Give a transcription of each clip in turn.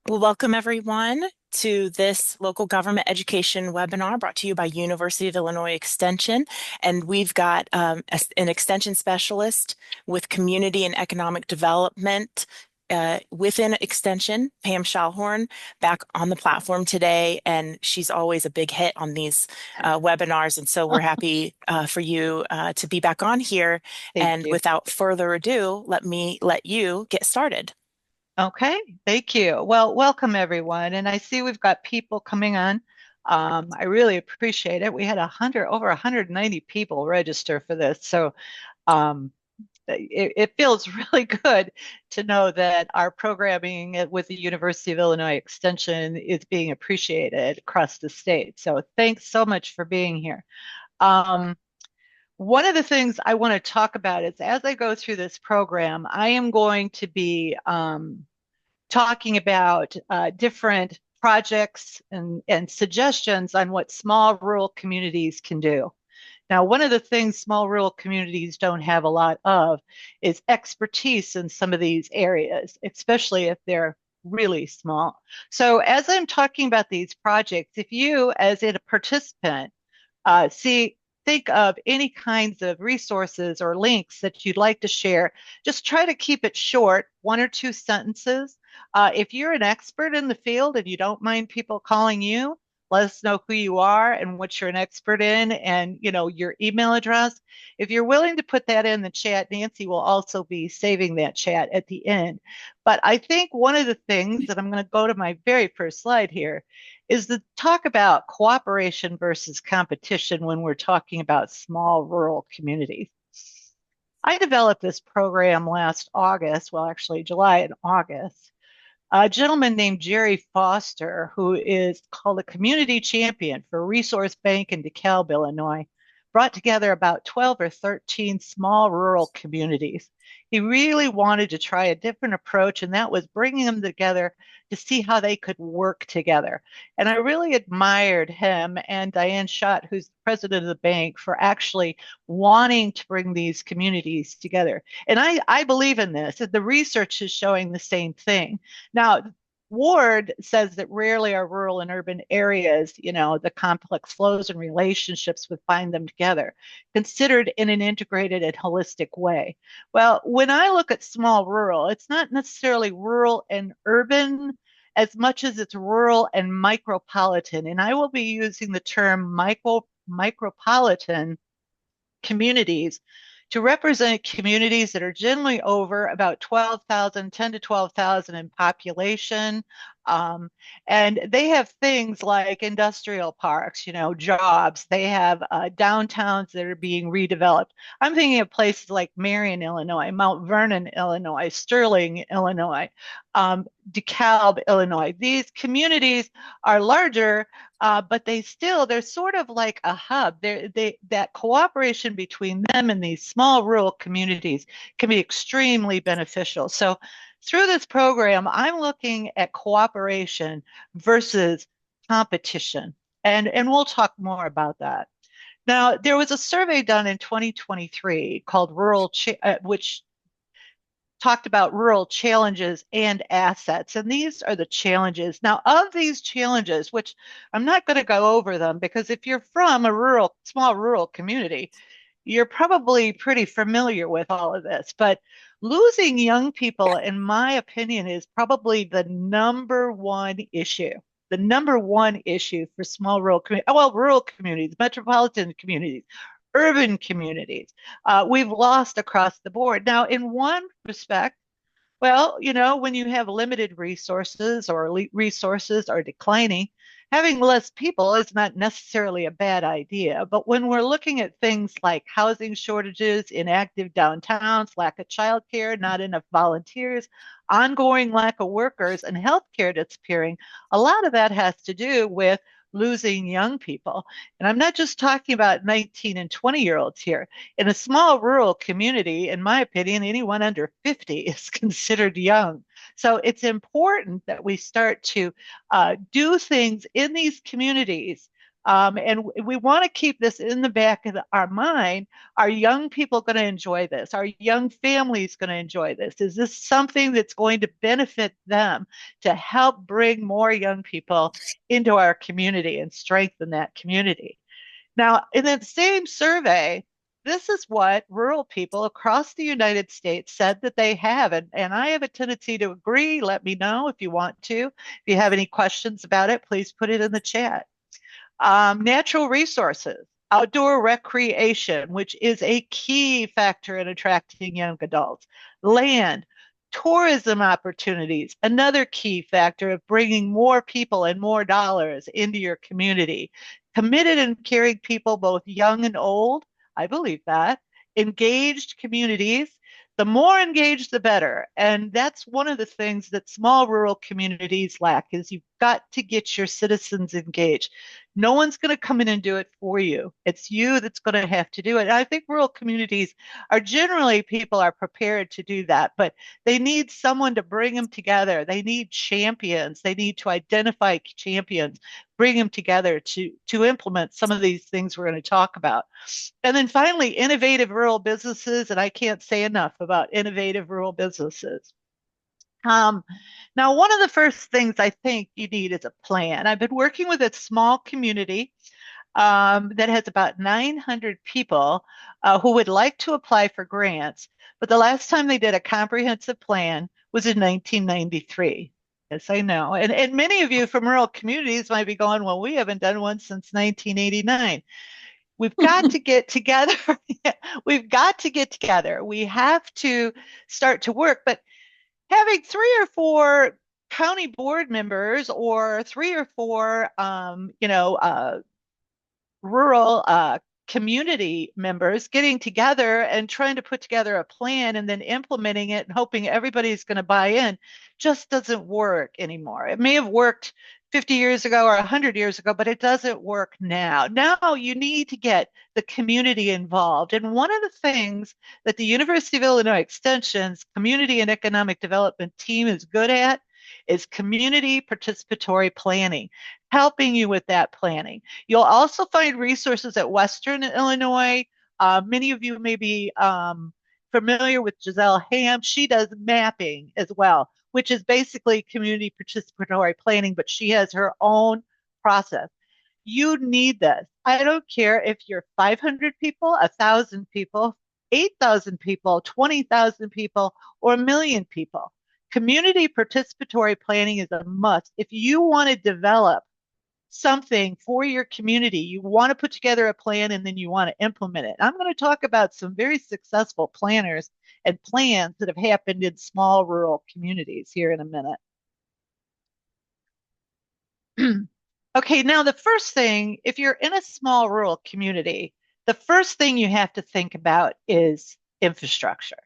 Well, welcome everyone to this local government education webinar brought to you by University of Illinois Extension. And we've got an extension specialist with community and economic development within Extension, Pam Schallhorn, back on the platform today. And she's always a big hit on these webinars. And so we're happy for you to be back on here. Thank And you. without further ado, let me let you get started. Okay, thank you. Well, welcome everyone. And I see we've got people coming on. I really appreciate it. We had over 190 people register for this. So um, it feels really good to know that our programming with the University of Illinois Extension is being appreciated across the state. So thanks so much for being here. Um, One of the things I want to talk about is as I go through this program, I am going to be talking about different projects and suggestions on what small rural communities can do. Now, one of the things small rural communities don't have a lot of is expertise in some of these areas, especially if they're really small. So, as I'm talking about these projects, if you, as a participant, see, think of any kinds of resources or links that you'd like to share. Just try to keep it short, one or two sentences. If you're an expert in the field and you don't mind people calling you, let us know who you are and what you're an expert in and your email address. If you're willing to put that in the chat, Nancy will also be saving that chat at the end. But I think one of the things that I'm going to go to my very first slide here is the talk about cooperation versus competition when we're talking about small rural communities. I developed this program last August, well, actually July and August. A gentleman named Jerry Foster, who is called a community champion for Resource Bank in DeKalb, Illinois, brought together about 12 or 13 small rural communities. He really wanted to try a different approach, and that was bringing them together to see how they could work together. And I really admired him and Diane Schott, who's the president of the bank, for actually wanting to bring these communities together. And I believe in this. The research is showing the same thing. Now, Ward says that rarely are rural and urban areas, the complex flows and relationships would bind them together, considered in an integrated and holistic way. Well, when I look at small rural, it's not necessarily rural and urban as much as it's rural and micropolitan. And I will be using the term micropolitan communities to represent communities that are generally over about 12,000, 10 to 12,000 in population. Um, and they have things like industrial parks, jobs. They have downtowns that are being redeveloped. I'm thinking of places like Marion, Illinois, Mount Vernon, Illinois, Sterling, Illinois, DeKalb, Illinois. These communities are larger, but they're sort of like a hub. That cooperation between them and these small rural communities can be extremely beneficial. So through this program, I'm looking at cooperation versus competition. And we'll talk more about that. Now, there was a survey done in 2023 called which talked about rural challenges and assets. And these are the challenges. Now, of these challenges, which I'm not going to go over them because if you're from a small rural community, you're probably pretty familiar with all of this. But losing young people, in my opinion, is probably the number one issue. The number one issue for small rural communities, metropolitan communities, urban communities. We've lost across the board. Now, in one respect, well, when you have limited resources or resources are declining, having less people is not necessarily a bad idea. But when we're looking at things like housing shortages, inactive downtowns, lack of childcare, not enough volunteers, ongoing lack of workers, and healthcare disappearing, a lot of that has to do with losing young people. And I'm not just talking about 19 and 20-year-olds here. In a small rural community, in my opinion, anyone under 50 is considered young. So it's important that we start to do things in these communities And we want to keep this in the back of our mind. Are young people going to enjoy this? Are young families going to enjoy this? Is this something that's going to benefit them to help bring more young people into our community and strengthen that community? Now, in that same survey, this is what rural people across the United States said that they have. And I have a tendency to agree. Let me know if you want to. If you have any questions about it, please put it in the chat. Natural resources, outdoor recreation, which is a key factor in attracting young adults, land, tourism opportunities, another key factor of bringing more people and more dollars into your community. Committed and caring people, both young and old, I believe that. Engaged communities, the more engaged, the better. And that's one of the things that small rural communities lack is you've got to get your citizens engaged. No one's going to come in and do it for you. It's you that's going to have to do it. And I think rural communities are generally people are prepared to do that, but they need someone to bring them together. They need champions. They need to identify champions, bring them together to implement some of these things we're going to talk about. And then finally, innovative rural businesses. And I can't say enough about innovative rural businesses. Um, Now, one of the first things I think you need is a plan. I've been working with a small community that has about 900 people who would like to apply for grants, but the last time they did a comprehensive plan was in 1993. Yes, I know. And many of you from rural communities might be going, well, we haven't done one since 1989. We've got to get together. We've got to get together. We have to start to work. But having three or four county board members or three or four, rural community members getting together and trying to put together a plan and then implementing it and hoping everybody's going to buy in just doesn't work anymore. It may have worked 50 years ago or 100 years ago, but it doesn't work now. Now you need to get the community involved. And one of the things that the University of Illinois Extension's Community and Economic Development team is good at is community participatory planning, helping you with that planning. You'll also find resources at Western Illinois. Many of you may be familiar with Giselle Ham. She does mapping as well, which is basically community participatory planning, but she has her own process. You need this. I don't care if you're 500 people, 1,000 people, 8,000 people, 20,000 people, or a million people. Community participatory planning is a must. If you want to develop something for your community, you want to put together a plan and then you want to implement it. I'm going to talk about some very successful planners and plans that have happened in small rural communities here in a minute. Okay, now the first thing, if you're in a small rural community, the first thing you have to think about is infrastructure.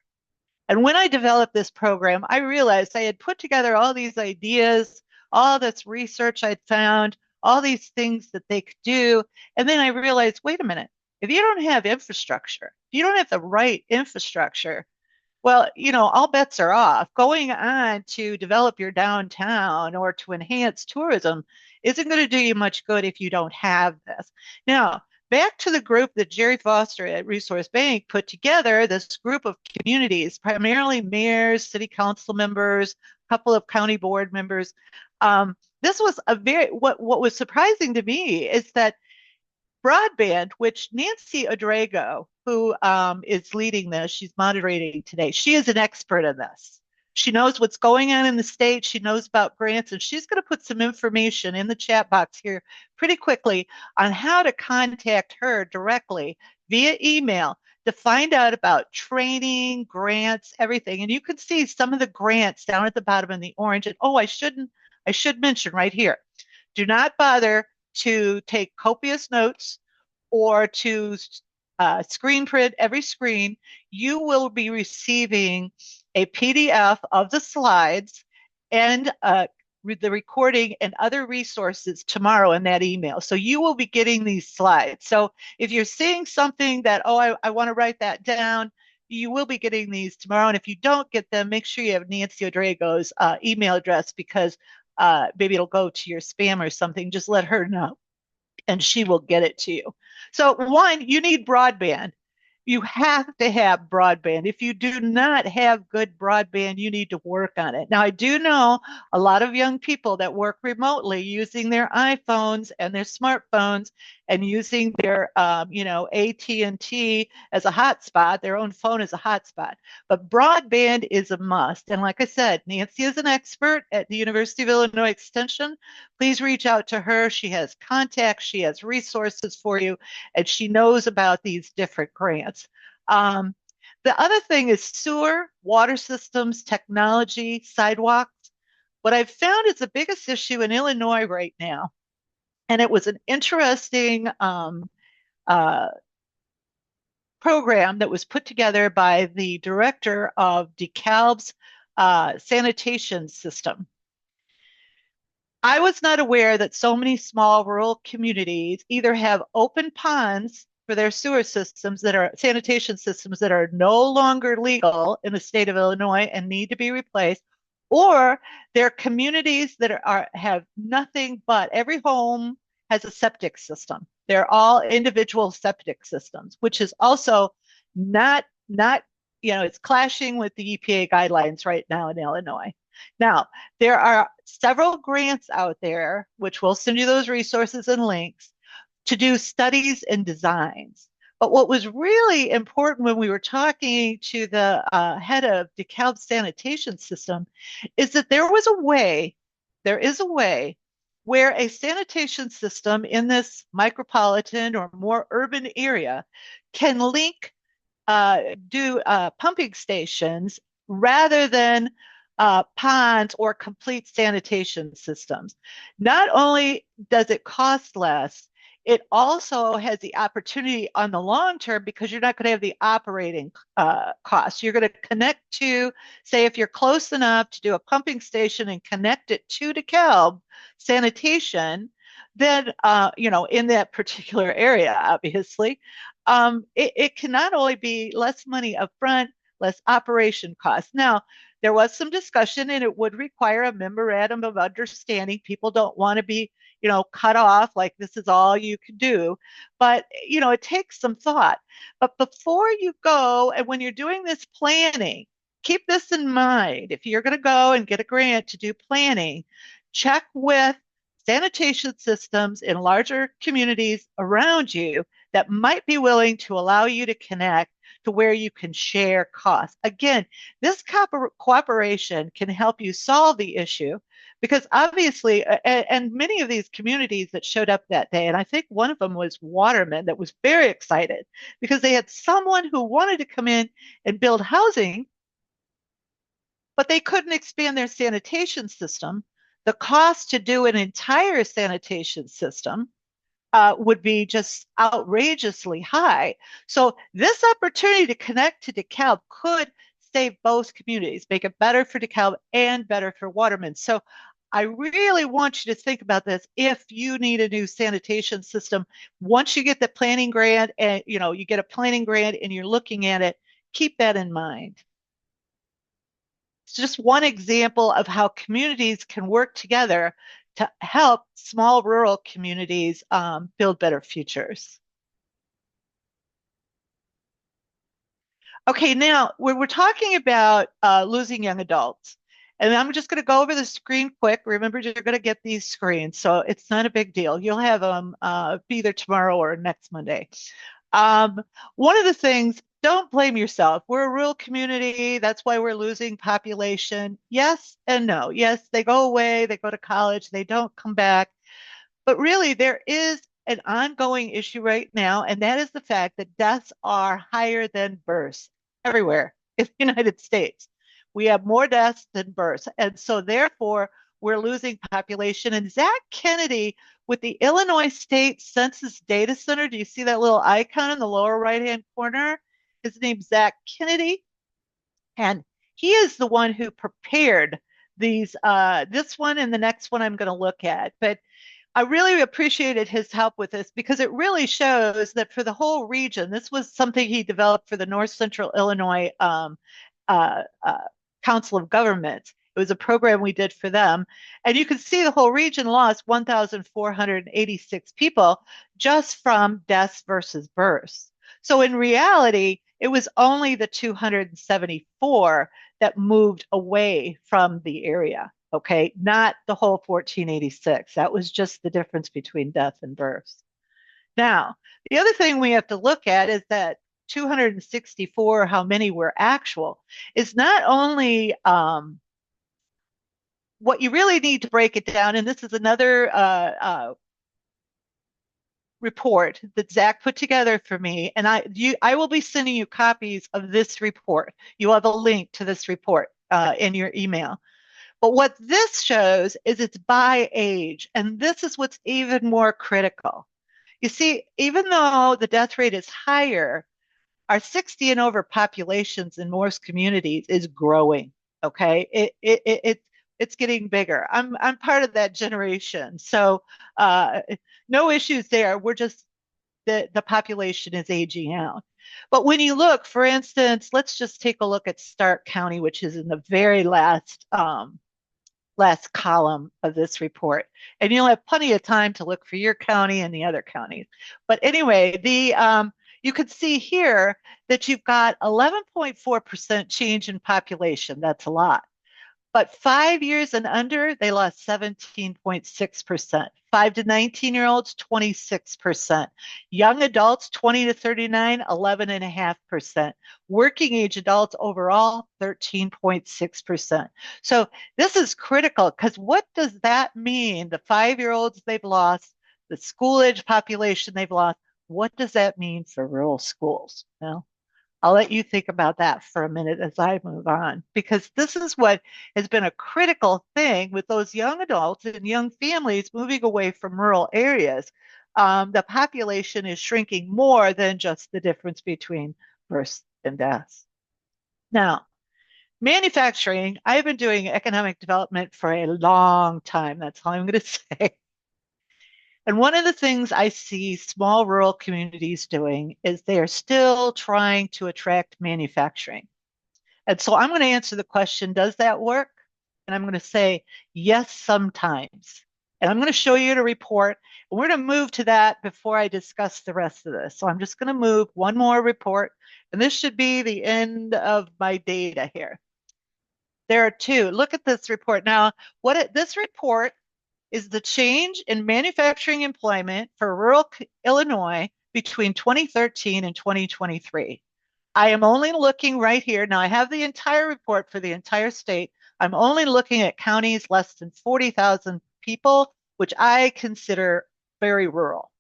And when I developed this program, I realized I had put together all these ideas, all this research I'd found, all these things that they could do. And then I realized, wait a minute, if you don't have infrastructure, if you don't have the right infrastructure, well, all bets are off. Going on to develop your downtown or to enhance tourism isn't going to do you much good if you don't have this. Now, back to the group that Jerry Foster at Resource Bank put together, this group of communities, primarily mayors, city council members, a couple of county board members. This was what was surprising to me is that broadband, which Nancy Odrago, who is leading this, she's moderating today. She is an expert in this. She knows what's going on in the state. She knows about grants, and she's going to put some information in the chat box here pretty quickly on how to contact her directly via email to find out about training, grants, everything. And you can see some of the grants down at the bottom in the orange. And I should mention right here, do not bother to take copious notes or to screen print every screen. You will be receiving a PDF of the slides and the recording and other resources tomorrow in that email. So you will be getting these slides. So if you're seeing something that, I want to write that down, you will be getting these tomorrow. And if you don't get them, make sure you have Nancy Odrago's email address because maybe it'll go to your spam or something. Just let her know. and she will get it to you. So, one, you need broadband. You have to have broadband. If you do not have good broadband, you need to work on it. Now, I do know a lot of young people that work remotely using their iPhones and their smartphones and using their, AT&T as a hotspot, their own phone as a hotspot. But broadband is a must. And like I said, Nancy is an expert at the University of Illinois Extension. Please reach out to her. She has contacts, she has resources for you, and she knows about these different grants. Um, the other thing is sewer, water systems, technology, sidewalks. What I've found is the biggest issue in Illinois right now, and it was an interesting uh, program that was put together by the director of DeKalb's sanitation system. I was not aware that so many small rural communities either have open ponds for their sewer systems that are sanitation systems that are no longer legal in the state of Illinois and need to be replaced, or they're communities that have nothing but every home has a septic system. They're all individual septic systems, which is also not it's clashing with the EPA guidelines right now in Illinois. Now, there are several grants out there, which we'll send you those resources and links to do studies and designs. But what was really important when we were talking to the head of DeKalb sanitation system is that there is a way where a sanitation system in this micropolitan or more urban area can link do pumping stations rather than ponds or complete sanitation systems. Not only does it cost less, it also has the opportunity on the long term because you're not going to have the operating costs. You're going to connect to, say, if you're close enough to do a pumping station and connect it to DeKalb sanitation, then, in that particular area, obviously, it can not only be less money upfront, less operation costs. Now, there was some discussion and it would require a memorandum of understanding. People don't want to be, cut off like this is all you can do. But, it takes some thought. But before you go and when you're doing this planning, keep this in mind. If you're going to go and get a grant to do planning, check with sanitation systems in larger communities around you that might be willing to allow you to connect to where you can share costs. Again, this cooperation can help you solve the issue because obviously, and many of these communities that showed up that day, and I think one of them was Waterman that was very excited because they had someone who wanted to come in and build housing, but they couldn't expand their sanitation system. The cost to do an entire sanitation system would be just outrageously high. So this opportunity to connect to DeKalb could save both communities, make it better for DeKalb and better for Waterman. So I really want you to think about this if you need a new sanitation system. Once you get the planning grant and you get a planning grant and you're looking at it, keep that in mind. It's just one example of how communities can work together to help small rural communities build better futures. Okay, now we're talking about losing young adults. And I'm just going to go over the screen quick. Remember, you're going to get these screens, so it's not a big deal. You'll have them either tomorrow or next Monday. One of the things, don't blame yourself. We're a rural community. That's why we're losing population. Yes and no. Yes, they go away, they go to college, they don't come back. But really, there is an ongoing issue right now, and that is the fact that deaths are higher than births everywhere in the United States. We have more deaths than births. And so, therefore, we're losing population. And Zach Kennedy with the Illinois State Census Data Center, do you see that little icon in the lower right-hand corner? His name's Zach Kennedy. And he is the one who prepared these, this one and the next one I'm going to look at. But I really appreciated his help with this because it really shows that for the whole region, this was something he developed for the North Central Illinois Council of Governments. It was a program we did for them. And you can see the whole region lost 1,486 people just from deaths versus births. So in reality, it was only the 274 that moved away from the area. Okay, not the whole 1486. That was just the difference between death and births. Now, the other thing we have to look at is that 264, how many were actual, is not only what you really need to break it down, and this is another report that Zach put together for me, and I will be sending you copies of this report. You have a link to this report in your email. But what this shows is it's by age, and this is what's even more critical. You see, even though the death rate is higher, our 60 and over populations in most communities is growing. Okay, it's getting bigger. I'm part of that generation, so no issues there. We're just the population is aging out. But when you look, for instance, let's just take a look at Stark County, which is in the very last column of this report. And you'll have plenty of time to look for your county and the other counties. But anyway, you can see here that you've got 11.4% change in population. That's a lot. But 5 years and under, they lost 17.6%. 5 to 19-year-olds, 26%. Young adults, 20 to 39, 11.5%. Working age adults overall, 13.6%. So this is critical because what does that mean? The 5-year-olds they've lost, the school age population they've lost, what does that mean for rural schools? Well, I'll let you think about that for a minute as I move on, because this is what has been a critical thing with those young adults and young families moving away from rural areas. The population is shrinking more than just the difference between births and deaths. Now, manufacturing, I've been doing economic development for a long time. That's all I'm going to say. And one of the things I see small rural communities doing is they are still trying to attract manufacturing. And so I'm going to answer the question, does that work? And I'm going to say, yes, sometimes. And I'm going to show you a report. And we're going to move to that before I discuss the rest of this. So I'm just going to move one more report. And this should be the end of my data here. There are two. Look at this report. Now, this report is the change in manufacturing employment for rural Illinois between 2013 and 2023. I am only looking right here. Now I have the entire report for the entire state. I'm only looking at counties less than 40,000 people, which I consider very rural.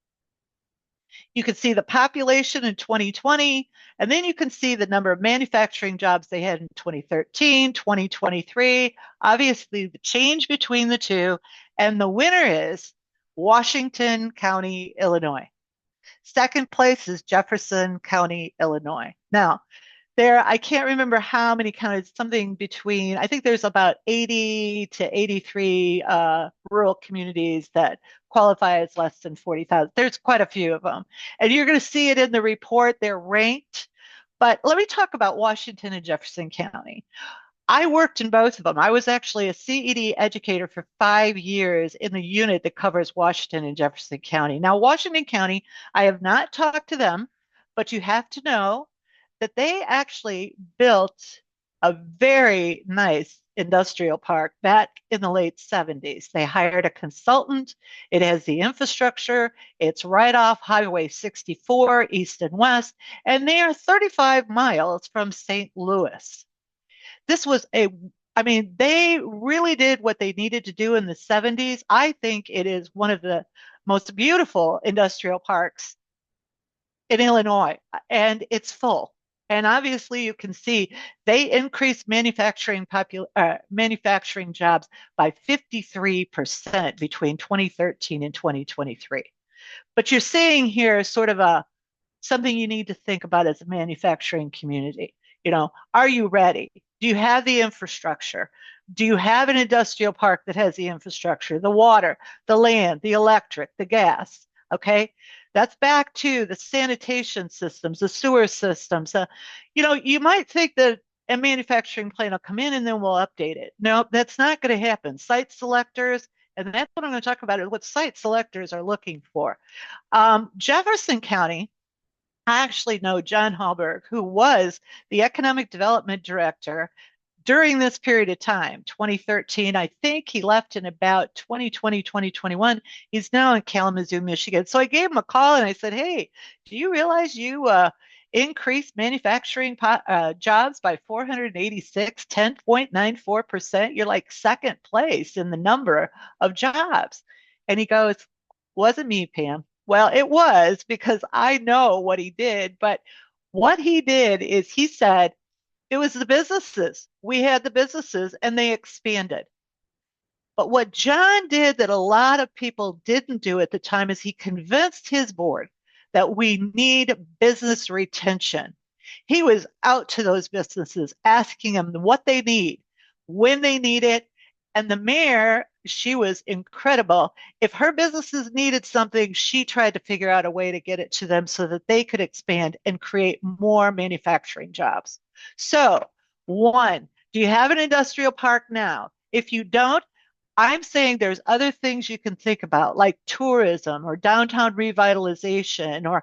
You can see the population in 2020, and then you can see the number of manufacturing jobs they had in 2013, 2023. Obviously, the change between the two, and the winner is Washington County, Illinois. Second place is Jefferson County, Illinois. Now, I can't remember how many counties, something between, I think there's about 80 to 83 rural communities that qualify as less than 40,000. There's quite a few of them. And you're going to see it in the report. They're ranked. But let me talk about Washington and Jefferson County. I worked in both of them. I was actually a CED educator for 5 years in the unit that covers Washington and Jefferson County. Now, Washington County, I have not talked to them, but you have to know that they actually built a very nice industrial park back in the late 70s. They hired a consultant. It has the infrastructure. It's right off Highway 64, east and west, and they are 35 miles from St. Louis. I mean, they really did what they needed to do in the 70s. I think it is one of the most beautiful industrial parks in Illinois, and it's full. And obviously, you can see they increased manufacturing jobs by 53% between 2013 and 2023. But you're seeing here sort of something you need to think about as a manufacturing community. Are you ready? Do you have the infrastructure? Do you have an industrial park that has the infrastructure, the water, the land, the electric, the gas? Okay. That's back to the sanitation systems, the sewer systems. You might think that and manufacturing plan will come in and then we'll update it. No, that's not going to happen. Site selectors, and that's what I'm going to talk about, is what site selectors are looking for. Jefferson County, I actually know John Hallberg, who was the economic development director during this period of time, 2013. I think he left in about 2020, 2021. He's now in Kalamazoo, Michigan. So I gave him a call and I said, hey, do you realize you increased manufacturing jobs by 486, 10.94%? You're like second place in the number of jobs. And he goes, wasn't me, Pam. Well, it was, because I know what he did. But what he did is he said, it was the businesses. We had the businesses and they expanded. But what John did that a lot of people didn't do at the time is he convinced his board that we need business retention. He was out to those businesses asking them what they need, when they need it. And the mayor, she was incredible. If her businesses needed something, she tried to figure out a way to get it to them so that they could expand and create more manufacturing jobs. So, one, do you have an industrial park now? If you don't, I'm saying there's other things you can think about, like tourism or downtown revitalization or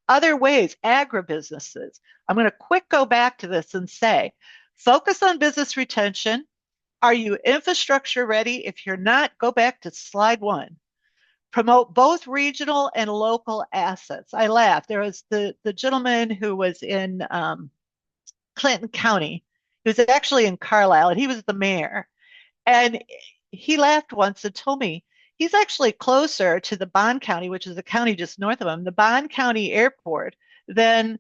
other ways, agribusinesses. I'm going to quick go back to this and say, focus on business retention. Are you infrastructure ready? If you're not, go back to slide one. Promote both regional and local assets. I laughed. There was the gentleman who was in Clinton County. He was actually in Carlisle, and he was the mayor. And he laughed once and told me he's actually closer to the Bond County, which is the county just north of him, the Bond County Airport, than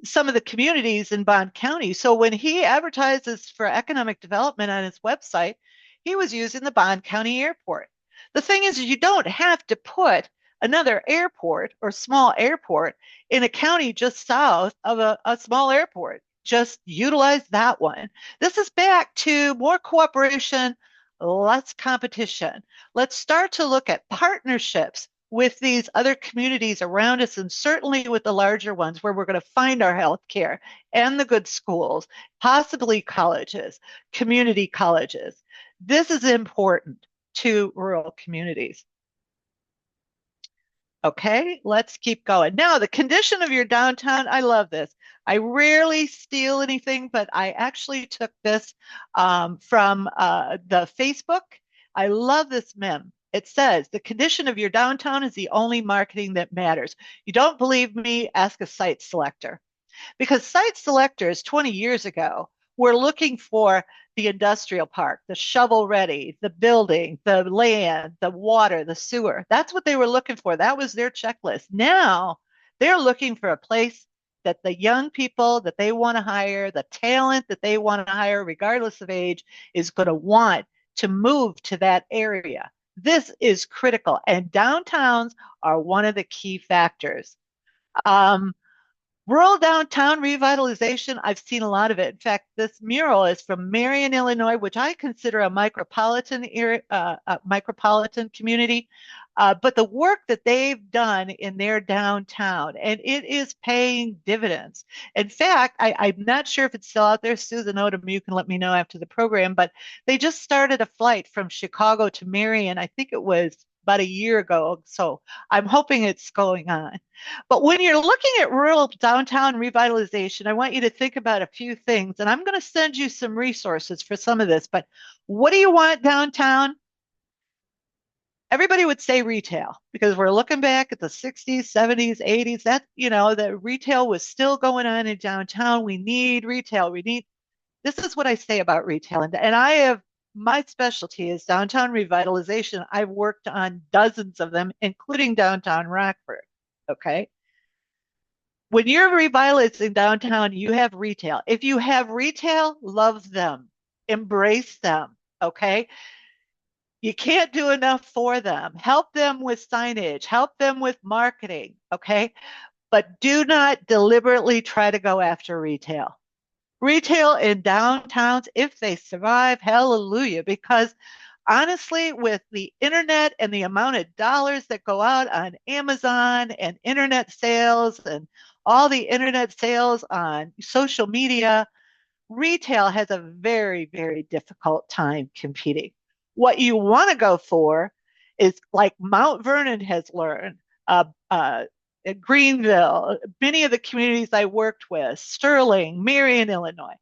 some of the communities in Bond County. So when he advertises for economic development on his website, he was using the Bond County Airport. The thing is, you don't have to put another airport or small airport in a county just south of a small airport. Just utilize that one. This is back to more cooperation, less competition. Let's start to look at partnerships with these other communities around us, and certainly with the larger ones where we're going to find our health care and the good schools, possibly colleges, community colleges. This is important to rural communities. Okay, let's keep going. Now, the condition of your downtown, I love this. I rarely steal anything, but I actually took this from the Facebook. I love this meme. It says, the condition of your downtown is the only marketing that matters. You don't believe me? Ask a site selector. Because site selectors 20 years ago were looking for the industrial park, the shovel ready, the building, the land, the water, the sewer. That's what they were looking for. That was their checklist. Now they're looking for a place that the young people that they want to hire, the talent that they want to hire, regardless of age, is going to want to move to that area. This is critical, and downtowns are one of the key factors. Um, Rural downtown revitalization, I've seen a lot of it. In fact, this mural is from Marion, Illinois, which I consider a micropolitan community. But the work that they've done in their downtown, and it is paying dividends. In fact, I'm not sure if it's still out there. Susan Odom, you can let me know after the program, but they just started a flight from Chicago to Marion. I think it was about a year ago. So I'm hoping it's going on. But when you're looking at rural downtown revitalization, I want you to think about a few things. And I'm going to send you some resources for some of this. But what do you want downtown? Everybody would say retail, because we're looking back at the 60s, 70s, 80s. That, the retail was still going on in downtown. We need retail. This is what I say about retail. And I have, my specialty is downtown revitalization. I've worked on dozens of them, including downtown Rockford. Okay. When you're revitalizing downtown, you have retail. If you have retail, love them, embrace them. Okay. You can't do enough for them. Help them with signage, help them with marketing. Okay. But do not deliberately try to go after retail. Retail in downtowns, if they survive, hallelujah, because honestly, with the internet and the amount of dollars that go out on Amazon and internet sales and all the internet sales on social media, retail has a very, very difficult time competing. What you want to go for is like Mount Vernon has learned, uh, uh, Greenville, many of the communities I worked with, Sterling, Marion, Illinois,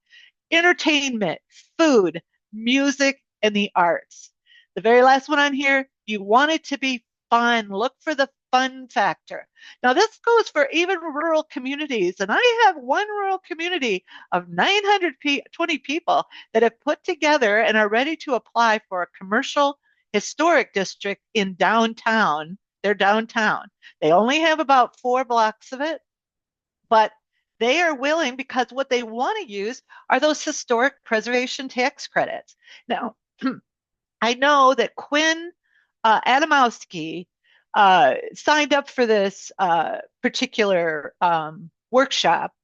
entertainment, food, music, and the arts. The very last one on here, you want it to be fun. Look for the fun factor. Now, this goes for even rural communities. And I have one rural community of 920 people that have put together and are ready to apply for a commercial historic district in downtown. They're downtown. They only have about 4 blocks of it, but they are willing because what they want to use are those historic preservation tax credits. Now, I know that Quinn Adamowski signed up for this particular workshop,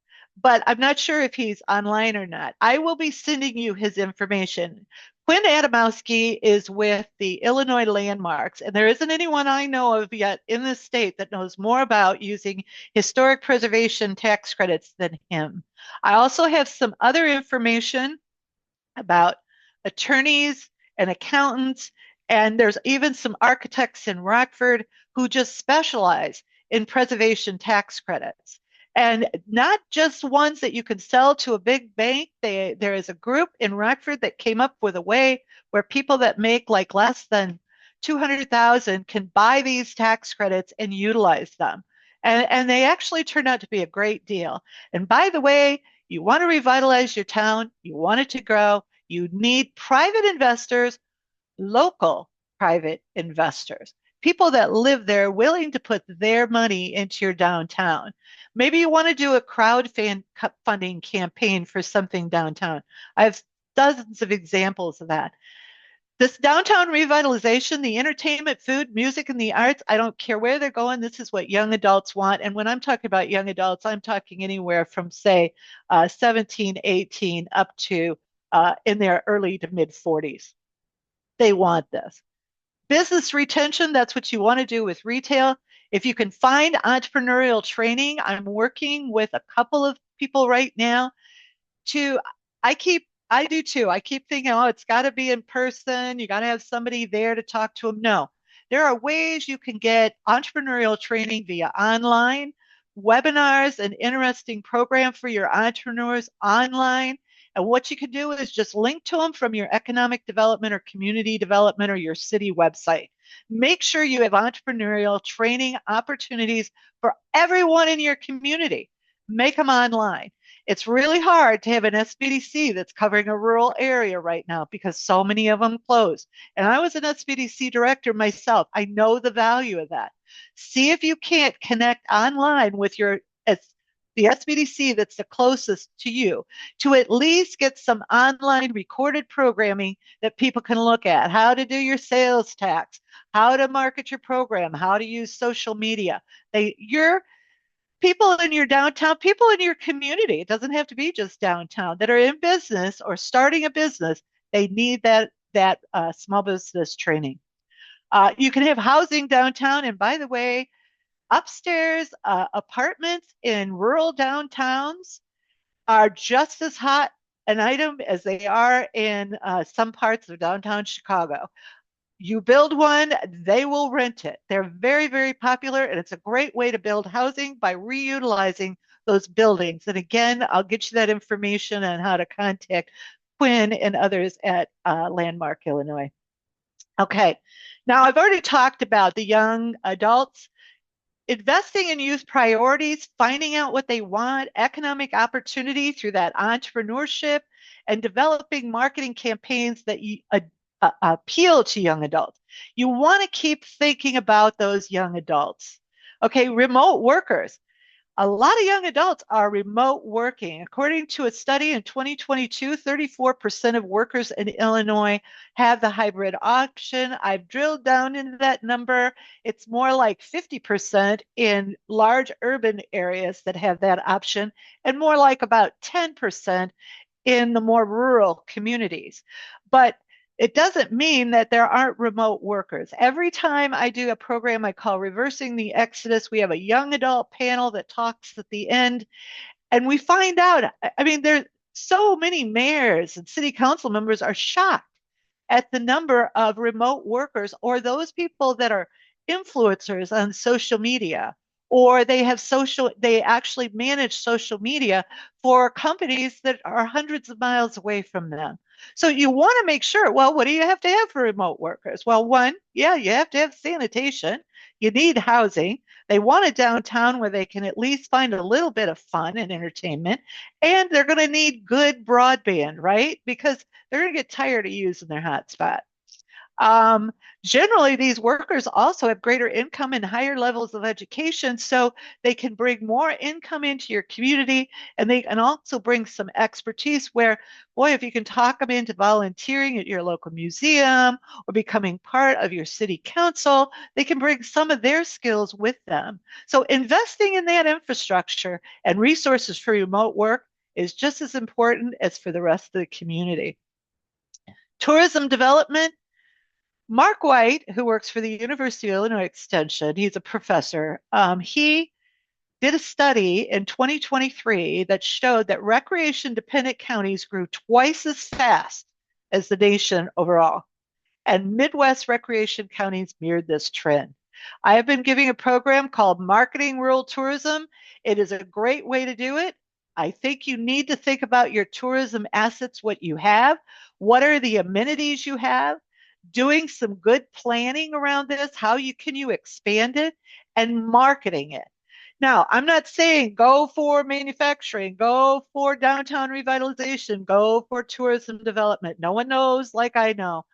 but I'm not sure if he's online or not. I will be sending you his information. Quinn Adamowski is with the Illinois Landmarks, and there isn't anyone I know of yet in the state that knows more about using historic preservation tax credits than him. I also have some other information about attorneys and accountants, and there's even some architects in Rockford who just specialize in preservation tax credits. And not just ones that you can sell to a big bank. There is a group in Rockford that came up with a way where people that make like less than 200,000 can buy these tax credits and utilize them. And they actually turned out to be a great deal. And by the way, you want to revitalize your town, you want it to grow, you need private investors, local private investors, people that live there willing to put their money into your downtown. Maybe you want to do a crowdfunding campaign for something downtown. I have dozens of examples of that. This downtown revitalization, the entertainment, food, music, and the arts, I don't care where they're going. This is what young adults want. And when I'm talking about young adults, I'm talking anywhere from, say, 17, 18 up to in their early to mid 40s. They want this. Business retention, that's what you want to do with retail. If you can find entrepreneurial training, I'm working with a couple of people right now to I do too. I keep thinking, oh, it's got to be in person. You got to have somebody there to talk to them. No, there are ways you can get entrepreneurial training via online, webinars, an interesting program for your entrepreneurs online. And what you can do is just link to them from your economic development or community development or your city website. Make sure you have entrepreneurial training opportunities for everyone in your community. Make them online. It's really hard to have an SBDC that's covering a rural area right now because so many of them closed. And I was an SBDC director myself. I know the value of that. See if you can't connect online with the SBDC that's the closest to you to at least get some online recorded programming that people can look at. How to do your sales tax, how to market your program, how to use social media. Your people in your downtown, people in your community, it doesn't have to be just downtown, that are in business or starting a business, they need that small business training. You can have housing downtown, and by the way, upstairs apartments in rural downtowns are just as hot an item as they are in some parts of downtown Chicago. You build one, they will rent it. They're very, very popular, and it's a great way to build housing by reutilizing those buildings. And again, I'll get you that information on how to contact Quinn and others at Landmark, Illinois. Okay, now I've already talked about the young adults. Investing in youth priorities, finding out what they want, economic opportunity through that entrepreneurship, and developing marketing campaigns that appeal to young adults. You want to keep thinking about those young adults. Okay, remote workers. A lot of young adults are remote working. According to a study in 2022, 34% of workers in Illinois have the hybrid option. I've drilled down into that number. It's more like 50% in large urban areas that have that option, and more like about 10% in the more rural communities. But it doesn't mean that there aren't remote workers. Every time I do a program I call Reversing the Exodus, we have a young adult panel that talks at the end, and we find out, I mean, So many mayors and city council members are shocked at the number of remote workers or those people that are influencers on social media, or they actually manage social media for companies that are hundreds of miles away from them. So you want to make sure, well, what do you have to have for remote workers? Well, one, yeah, you have to have sanitation. You need housing. They want a downtown where they can at least find a little bit of fun and entertainment. And they're going to need good broadband, right? Because they're going to get tired of using their hotspot. Um, Generally, these workers also have greater income and higher levels of education, so they can bring more income into your community, and they can also bring some expertise where, boy, if you can talk them into volunteering at your local museum or becoming part of your city council, they can bring some of their skills with them. So investing in that infrastructure and resources for remote work is just as important as for the rest of the community. Tourism development. Mark White, who works for the University of Illinois Extension, he's a professor. He did a study in 2023 that showed that recreation dependent counties grew twice as fast as the nation overall, and Midwest recreation counties mirrored this trend. I have been giving a program called Marketing Rural Tourism. It is a great way to do it. I think you need to think about your tourism assets, what you have, what are the amenities you have, doing some good planning around this, how you expand it, and marketing it. Now, I'm not saying go for manufacturing, go for downtown revitalization, go for tourism development. No one knows like I know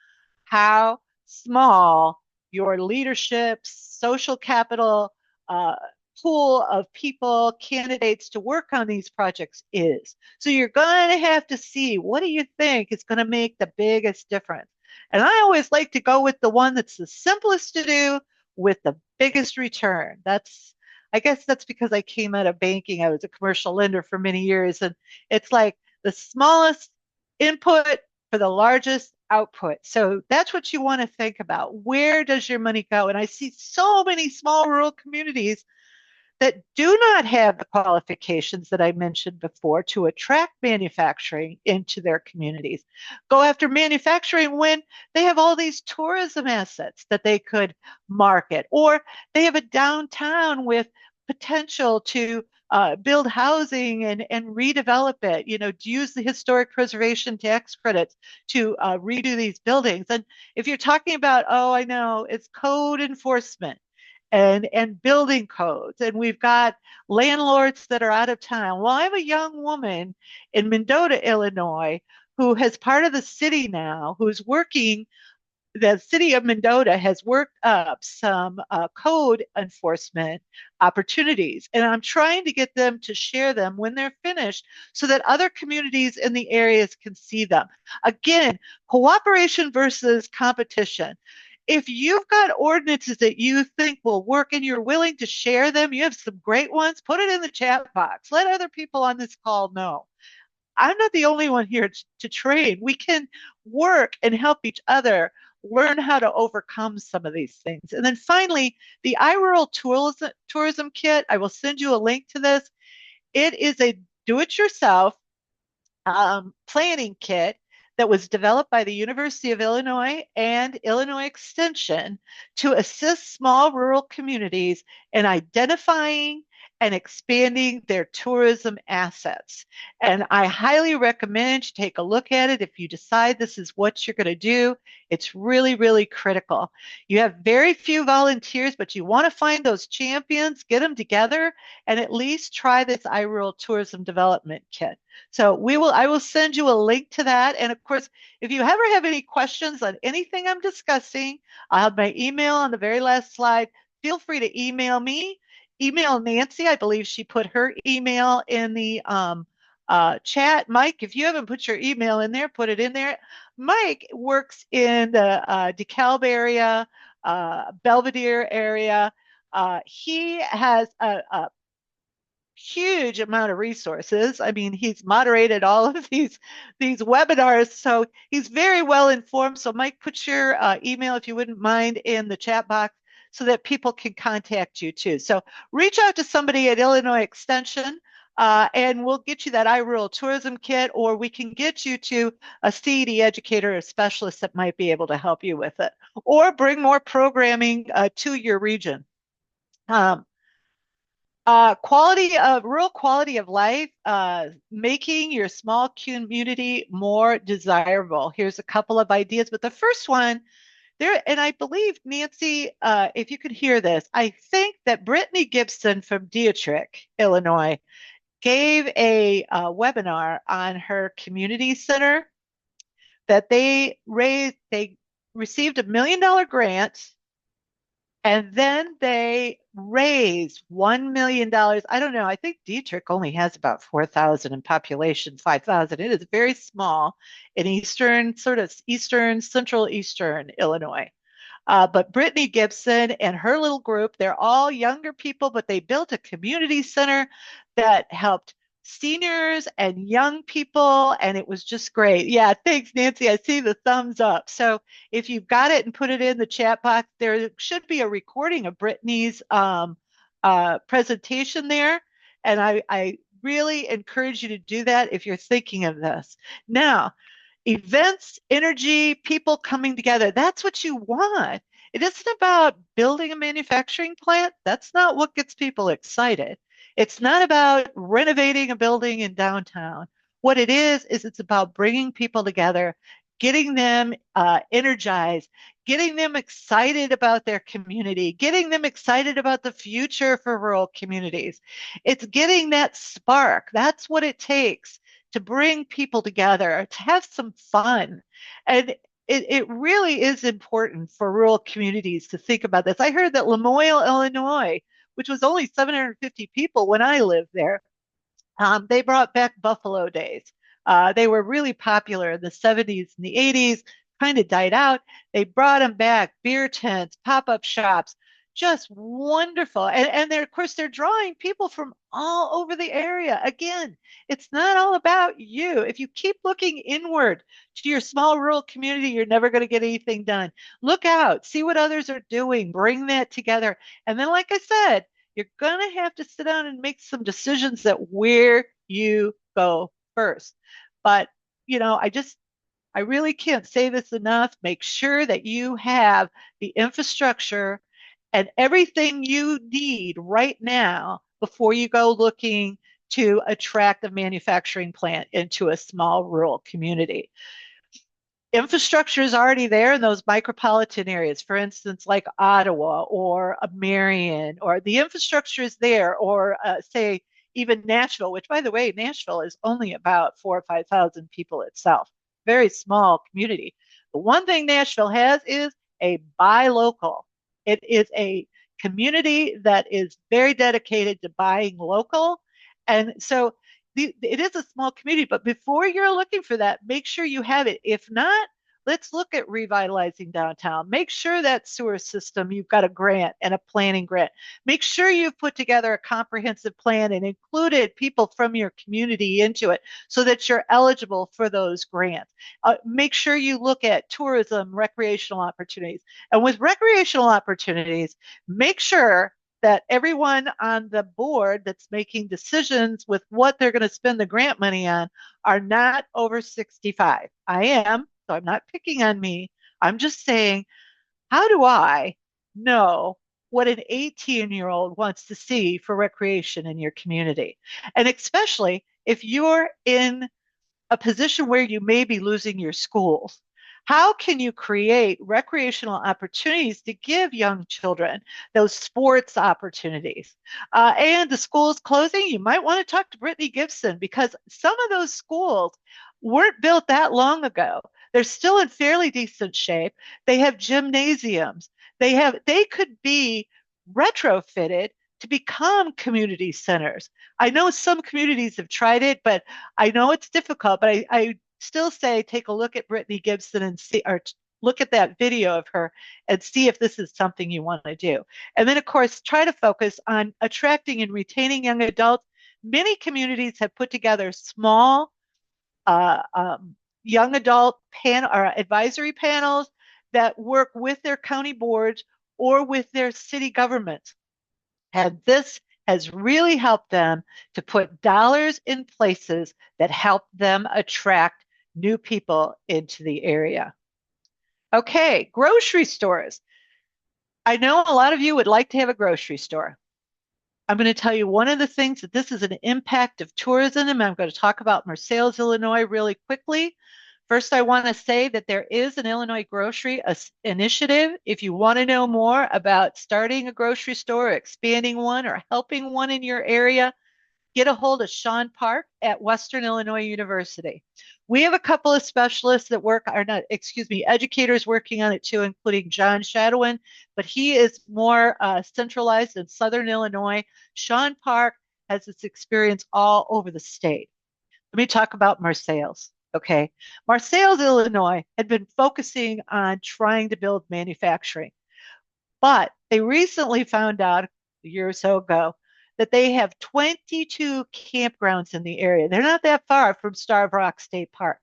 how small your leadership, social capital, uh, pool of people, candidates to work on these projects is. So you're going to have to see what do you think is going to make the biggest difference. And I always like to go with the one that's the simplest to do with the biggest return. I guess that's because I came out of banking. I was a commercial lender for many years, and it's like the smallest input for the largest output. So that's what you want to think about. Where does your money go? And I see so many small rural communities that do not have the qualifications that I mentioned before to attract manufacturing into their communities. Go after manufacturing when they have all these tourism assets that they could market, or they have a downtown with potential to build housing and redevelop it, to use the historic preservation tax credits to redo these buildings. And if you're talking about, oh, I know, it's code enforcement and building codes, and we've got landlords that are out of town. Well, I have a young woman in Mendota, Illinois, who has part of the city now, who's working. The city of Mendota has worked up some code enforcement opportunities, and I'm trying to get them to share them when they're finished so that other communities in the areas can see them. Again, cooperation versus competition. If you've got ordinances that you think will work and you're willing to share them, you have some great ones, put it in the chat box. Let other people on this call know. I'm not the only one here to train. We can work and help each other learn how to overcome some of these things. And then finally, the iRural tourism kit, I will send you a link to this. It is a do it yourself planning kit that was developed by the University of Illinois and Illinois Extension to assist small rural communities in identifying and expanding their tourism assets. And I highly recommend you take a look at it if you decide this is what you're going to do. It's really, really critical. You have very few volunteers, but you want to find those champions, get them together, and at least try this iRural Tourism Development Kit. So I will send you a link to that. And of course, if you ever have any questions on anything I'm discussing, I'll have my email on the very last slide. Feel free to email me. Email Nancy. I believe she put her email in the chat. Mike, if you haven't put your email in there, put it in there. Mike works in the DeKalb area, Belvedere area. He has a huge amount of resources. I mean, he's moderated all of these webinars, so he's very well informed. So Mike, put your email, if you wouldn't mind, in the chat box so that people can contact you too. So reach out to somebody at Illinois Extension. And we'll get you that iRural tourism kit, or we can get you to a CED educator or specialist that might be able to help you with it, or bring more programming to your region. Um, Rural quality of life, making your small community more desirable. Here's a couple of ideas, but the first one there, and I believe Nancy, if you could hear this, I think that Brittany Gibson from Dietrich, Illinois, gave a webinar on her community center that they received $1 million grant, and then they raised $1 million. I don't know. I think Dietrich only has about 4,000 in population, 5,000. It is very small in eastern, central eastern Illinois. But Brittany Gibson and her little group, they're all younger people, but they built a community center that helped seniors and young people, and it was just great. Yeah, thanks, Nancy. I see the thumbs up. So if you've got it and put it in the chat box, there should be a recording of Brittany's presentation there. And I really encourage you to do that if you're thinking of this. Now, events, energy, people coming together. That's what you want. It isn't about building a manufacturing plant. That's not what gets people excited. It's not about renovating a building in downtown. What it is it's about bringing people together, getting them energized, getting them excited about their community, getting them excited about the future for rural communities. It's getting that spark. That's what it takes to bring people together, to have some fun. And it really is important for rural communities to think about this. I heard that Lamoille, Illinois, which was only 750 people when I lived there, they brought back Buffalo Days. They were really popular in the 70s and the 80s, kind of died out. They brought them back, beer tents, pop-up shops, just wonderful. And they're, of course, they're drawing people from all over the area. Again, it's not all about you. If you keep looking inward to your small rural community, you're never going to get anything done. Look out, see what others are doing, bring that together. And then, like I said, you're going to have to sit down and make some decisions that where you go first. But, you know, I really can't say this enough. Make sure that you have the infrastructure and everything you need right now before you go looking to attract a manufacturing plant into a small rural community. Infrastructure is already there in those micropolitan areas, for instance, like Ottawa or Marion, or the infrastructure is there, or say even Nashville, which, by the way, Nashville is only about 4,000 or 5,000 people itself, very small community. The one thing Nashville has is a buy local. It is a community that is very dedicated to buying local. And so it is a small community, but before you're looking for that, make sure you have it. If not, let's look at revitalizing downtown. Make sure that sewer system, you've got a grant and a planning grant. Make sure you've put together a comprehensive plan and included people from your community into it so that you're eligible for those grants. Make sure you look at tourism, recreational opportunities. And with recreational opportunities, make sure that everyone on the board that's making decisions with what they're going to spend the grant money on are not over 65. I am, so I'm not picking on me. I'm just saying, how do I know what an 18-year-old wants to see for recreation in your community? And especially if you're in a position where you may be losing your schools. How can you create recreational opportunities to give young children those sports opportunities? And the schools closing, you might want to talk to Brittany Gibson, because some of those schools weren't built that long ago. They're still in fairly decent shape. They have gymnasiums. They could be retrofitted to become community centers. I know some communities have tried it, but I know it's difficult. But I still say take a look at Brittany Gibson and see, or look at that video of her and see if this is something you want to do. And then, of course, try to focus on attracting and retaining young adults. Many communities have put together small uh, um, young adult or advisory panels that work with their county boards or with their city governments. And this has really helped them to put dollars in places that help them attract new people into the area. Okay, grocery stores. I know a lot of you would like to have a grocery store. I'm going to tell you one of the things that this is an impact of tourism, and I'm going to talk about Marseilles, Illinois, really quickly. First, I want to say that there is an Illinois grocery initiative. If you want to know more about starting a grocery store, expanding one, or helping one in your area, get a hold of Sean Park at Western Illinois University. We have a couple of specialists that work, are not, excuse me, educators working on it too, including John Shadowin, but he is more centralized in Southern Illinois. Sean Park has this experience all over the state. Let me talk about Marseilles. Okay. Marseilles, Illinois had been focusing on trying to build manufacturing, but they recently found out a year or so ago that they have 22 campgrounds in the area. They're not that far from Starved Rock State Park.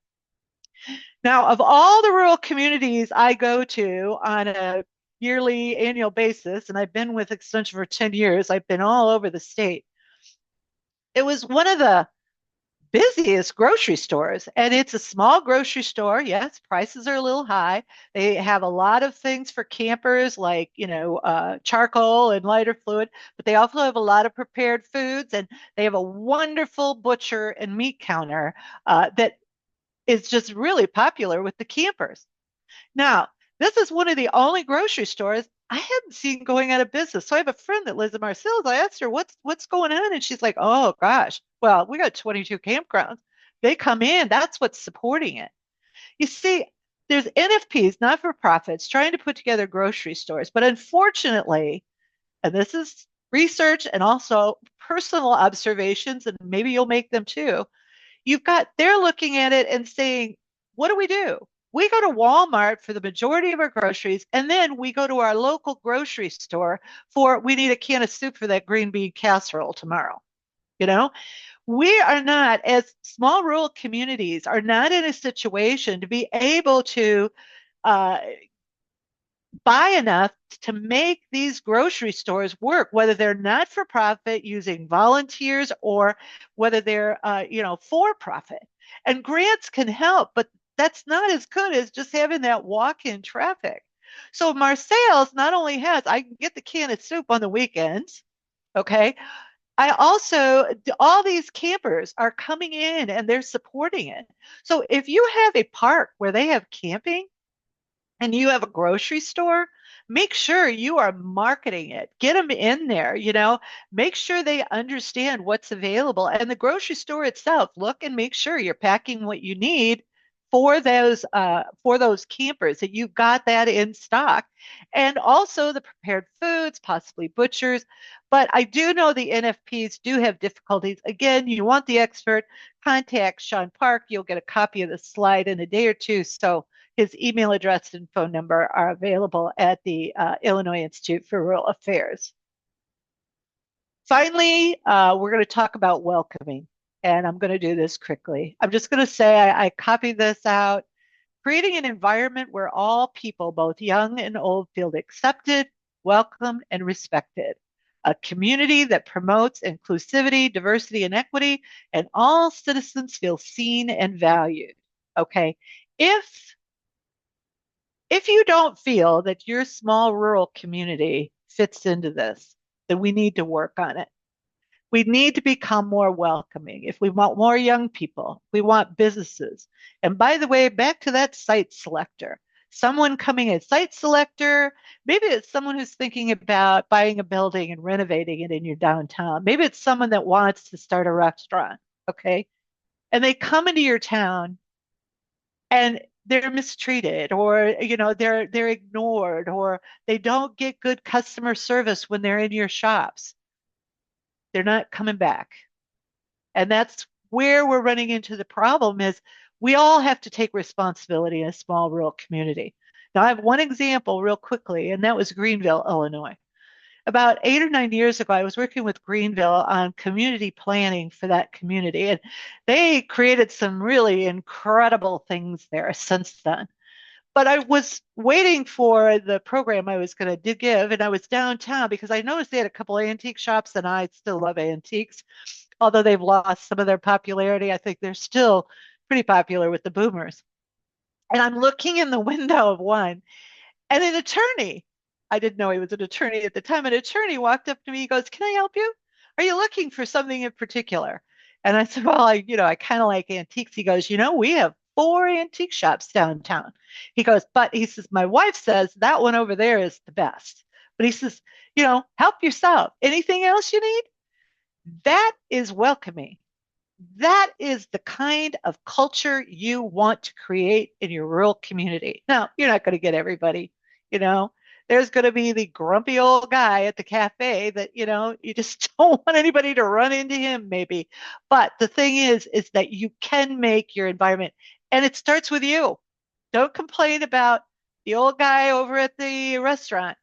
Now, of all the rural communities I go to on a yearly annual basis, and I've been with Extension for 10 years, I've been all over the state. It was one of the busiest grocery stores, and it's a small grocery store. Yes, prices are a little high. They have a lot of things for campers, like charcoal and lighter fluid, but they also have a lot of prepared foods, and they have a wonderful butcher and meat counter that is just really popular with the campers. Now, this is one of the only grocery stores I hadn't seen going out of business. So I have a friend that lives in Marseilles. I asked her, what's going on? And she's like, oh gosh, well, we got 22 campgrounds. They come in, that's what's supporting it. You see, there's NFPs, not for profits, trying to put together grocery stores. But unfortunately, and this is research and also personal observations, and maybe you'll make them too, they're looking at it and saying, what do we do? We go to Walmart for the majority of our groceries, and then we go to our local grocery store we need a can of soup for that green bean casserole tomorrow. You know, we are not, as small rural communities, are not in a situation to be able to uh, buy enough to make these grocery stores work, whether they're not for profit using volunteers or whether they're, for profit. And grants can help, but that's not as good as just having that walk-in traffic. So Marseilles not only I can get the can of soup on the weekends, okay? All these campers are coming in and they're supporting it. So if you have a park where they have camping, and you have a grocery store, make sure you are marketing it. Get them in there, make sure they understand what's available. And the grocery store itself, look and make sure you're packing what you need for those campers, that you've got that in stock. And also the prepared foods, possibly butchers. But I do know the NFPs do have difficulties. Again, you want the expert, contact Sean Park. You'll get a copy of the slide in a day or two. So his email address and phone number are available at the Illinois Institute for Rural Affairs. Finally, we're going to talk about welcoming, and I'm going to do this quickly. I'm just going to say I copied this out. Creating an environment where all people, both young and old, feel accepted, welcome, and respected. A community that promotes inclusivity, diversity, and equity, and all citizens feel seen and valued. Okay. If you don't feel that your small rural community fits into this, then we need to work on it. We need to become more welcoming. If we want more young people, we want businesses. And by the way, back to that site selector. Someone coming as site selector, maybe it's someone who's thinking about buying a building and renovating it in your downtown. Maybe it's someone that wants to start a restaurant, okay? And they come into your town and they're mistreated, or they're ignored, or they don't get good customer service when they're in your shops. They're not coming back. And that's where we're running into the problem. Is we all have to take responsibility in a small rural community. Now, I have one example real quickly, and that was Greenville, Illinois. About 8 or 9 years ago, I was working with Greenville on community planning for that community, and they created some really incredible things there since then. But I was waiting for the program I was going to give, and I was downtown because I noticed they had a couple of antique shops, and I still love antiques. Although they've lost some of their popularity, I think they're still pretty popular with the boomers. And I'm looking in the window of one, and an attorney, I didn't know he was an attorney at the time, an attorney walked up to me. He goes, "Can I help you? Are you looking for something in particular?" And I said, "Well, I kind of like antiques." He goes, "We have four antique shops downtown." He goes, "But," he says, "my wife says that one over there is the best." But he says, "Help yourself. Anything else you need?" That is welcoming. That is the kind of culture you want to create in your rural community. Now, you're not going to get everybody, you know. There's going to be the grumpy old guy at the cafe that, you just don't want anybody to run into him, maybe. But the thing is that you can make your environment, and it starts with you. Don't complain about the old guy over at the restaurant.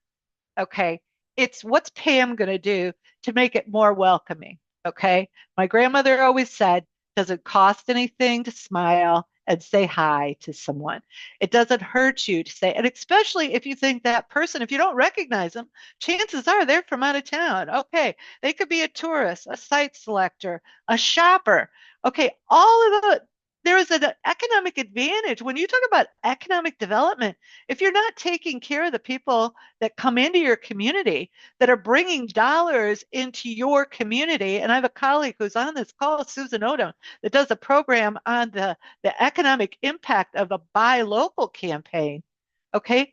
Okay. It's what's Pam going to do to make it more welcoming? Okay. My grandmother always said, does it cost anything to smile and say hi to someone? It doesn't hurt you to say, and especially if you think that person, if you don't recognize them, chances are they're from out of town. Okay. They could be a tourist, a site selector, a shopper. Okay. There is an economic advantage. When you talk about economic development, if you're not taking care of the people that come into your community that are bringing dollars into your community. And I have a colleague who's on this call, Susan Odom, that does a program on the economic impact of a buy local campaign. Okay.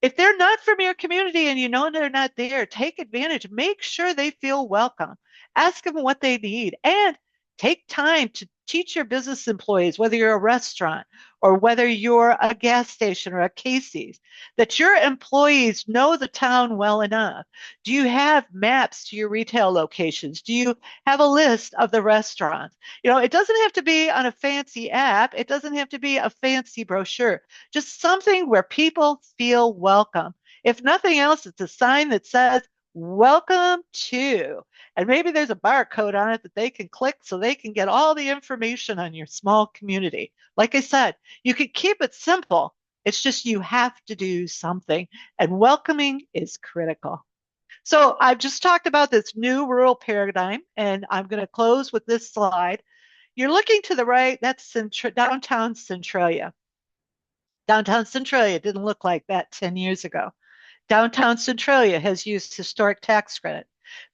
If they're not from your community and you know they're not there, take advantage. Make sure they feel welcome. Ask them what they need and take time to teach your business employees, whether you're a restaurant or whether you're a gas station or a Casey's, that your employees know the town well enough. Do you have maps to your retail locations? Do you have a list of the restaurants? It doesn't have to be on a fancy app. It doesn't have to be a fancy brochure, just something where people feel welcome. If nothing else, it's a sign that says, "Welcome to," and maybe there's a barcode on it that they can click so they can get all the information on your small community. Like I said, you can keep it simple. It's just you have to do something, and welcoming is critical. So I've just talked about this new rural paradigm, and I'm going to close with this slide. You're looking to the right, that's downtown Centralia. Downtown Centralia didn't look like that 10 years ago. Downtown Centralia has used historic tax credit.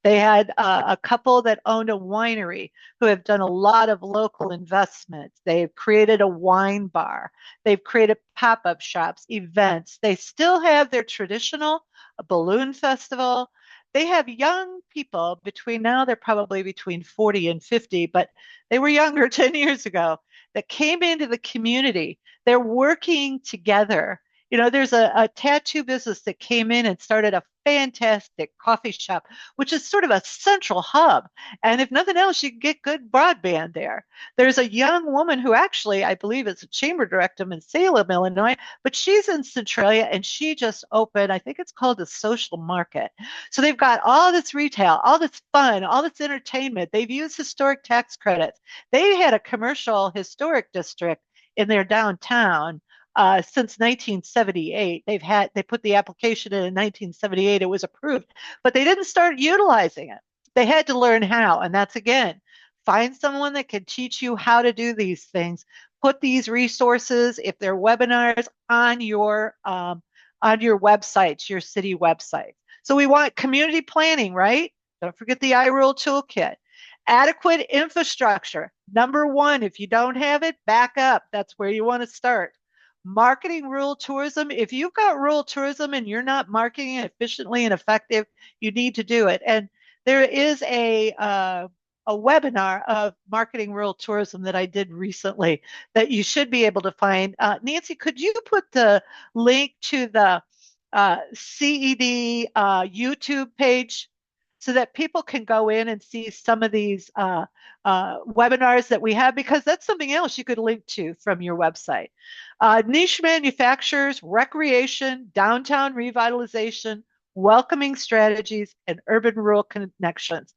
They had a couple that owned a winery who have done a lot of local investments. They've created a wine bar. They've created pop-up shops, events. They still have their traditional balloon festival. They have young people between now, they're probably between 40 and 50, but they were younger 10 years ago that came into the community. They're working together. There's a tattoo business that came in and started a fantastic coffee shop, which is sort of a central hub. And if nothing else, you can get good broadband there. There's a young woman who actually, I believe, is a chamber director in Salem, Illinois, but she's in Centralia and she just opened, I think it's called the Social Market. So they've got all this retail, all this fun, all this entertainment. They've used historic tax credits. They had a commercial historic district in their downtown since 1978. They put the application in 1978. It was approved, but they didn't start utilizing it. They had to learn how, and that's again, find someone that can teach you how to do these things. Put these resources, if they're webinars, on your websites, your city websites. So we want community planning, right? Don't forget the iRule toolkit. Adequate infrastructure. Number one, if you don't have it, back up. That's where you want to start. Marketing rural tourism. If you've got rural tourism and you're not marketing it efficiently and effective, you need to do it. And there is a webinar of marketing rural tourism that I did recently that you should be able to find. Nancy, could you put the link to the CED YouTube page so that people can go in and see some of these webinars that we have, because that's something else you could link to from your website. Niche manufacturers, recreation, downtown revitalization, welcoming strategies, and urban rural connections.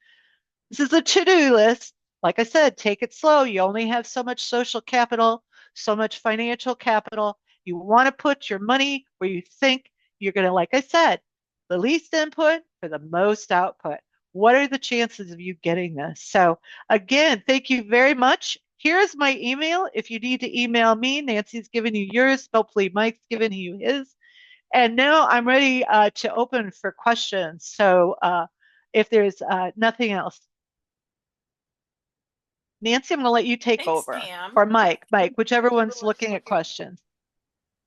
This is a to-do list. Like I said, take it slow. You only have so much social capital, so much financial capital. You want to put your money where you think you're going to, like I said, the least input for the most output. What are the chances of you getting this? So, again, thank you very much. Here's my email. If you need to email me, Nancy's given you yours. Hopefully, Mike's given you his. And now I'm ready to open for questions. So, if there's nothing else, Nancy, I'm going to let you take Thanks, over, Pam. or Mike, whichever one's looking at questions.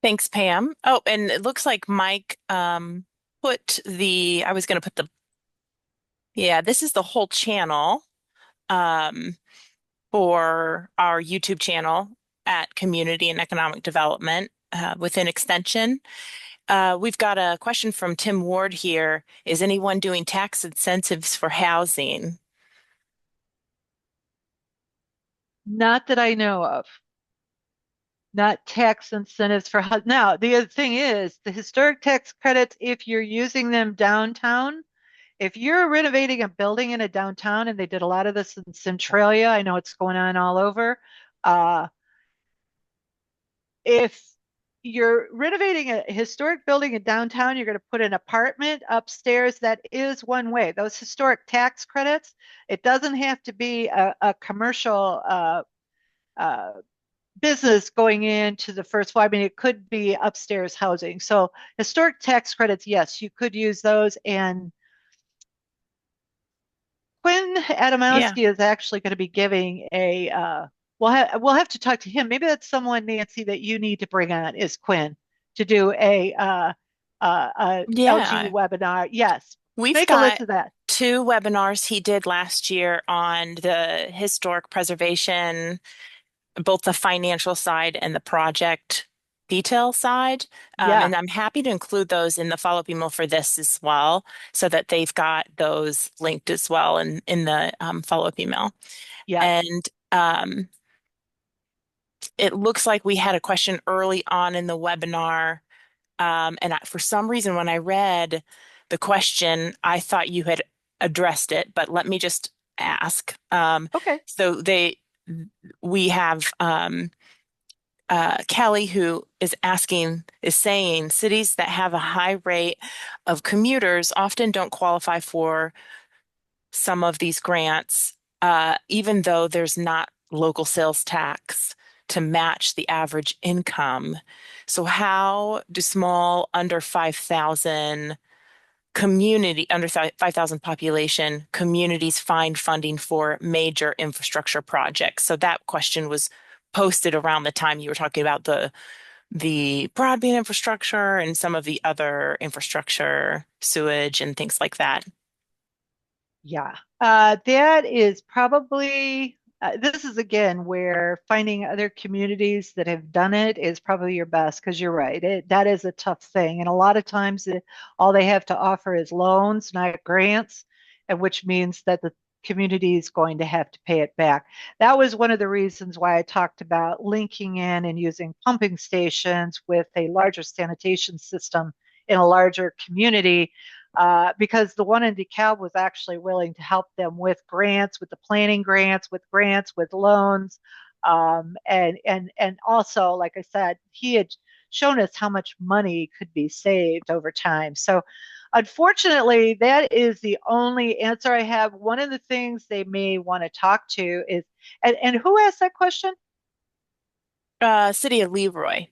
Thanks, Pam. Oh, and it looks like Mike put I was going to put yeah, this is the whole channel um, for our YouTube channel at Community and Economic Development within Extension. We've got a question from Tim Ward here. Is anyone doing tax incentives for housing? Not that I know of. Not tax incentives for now. The other thing is the historic tax credits, if you're using them downtown, if you're renovating a building in a downtown, and they did a lot of this in Centralia, I know it's going on all over. Uh, if you're renovating a historic building in downtown, you're going to put an apartment upstairs. That is one way. Those historic tax credits, it doesn't have to be a commercial uh, business going into the first floor. I mean, it could be upstairs housing. So historic tax credits, yes, you could use those. And Quinn Yeah. Adamowski is actually going to be giving a, we'll have to talk to him. Maybe that's someone, Nancy, that you need to bring on is Quinn to do a LG Yeah. webinar. Yes, We've make a list got of that. two webinars he did last year on the historic preservation, both the financial side and the project detail side. Yeah, And I'm happy to include those in the follow-up email for this as well, so that they've got those linked as well in the follow-up email. yes. And it looks like we had a question early on in the webinar. For some reason, when I read the question, I thought you had addressed it, but let me just ask. Okay. So we have Kelly who is saying cities that have a high rate of commuters often don't qualify for some of these grants, even though there's not local sales tax to match the average income. So how do small under 5,000 under 5,000 population communities find funding for major infrastructure projects? So that question was posted around the time you were talking about the broadband infrastructure and some of the other infrastructure, sewage and things like that. Yeah, that is probably, this is again where finding other communities that have done it is probably your best because you're right. That is a tough thing. And a lot of times all they have to offer is loans, not grants, and which means that the community is going to have to pay it back. That was one of the reasons why I talked about linking in and using pumping stations with a larger sanitation system in a larger community, because the one in DeKalb was actually willing to help them with grants, with the planning grants, with loans, and also, like I said, he had shown us how much money could be saved over time. So, unfortunately, that is the only answer I have. One of the things they may want to talk to is, and who asked that question? City of Leroy.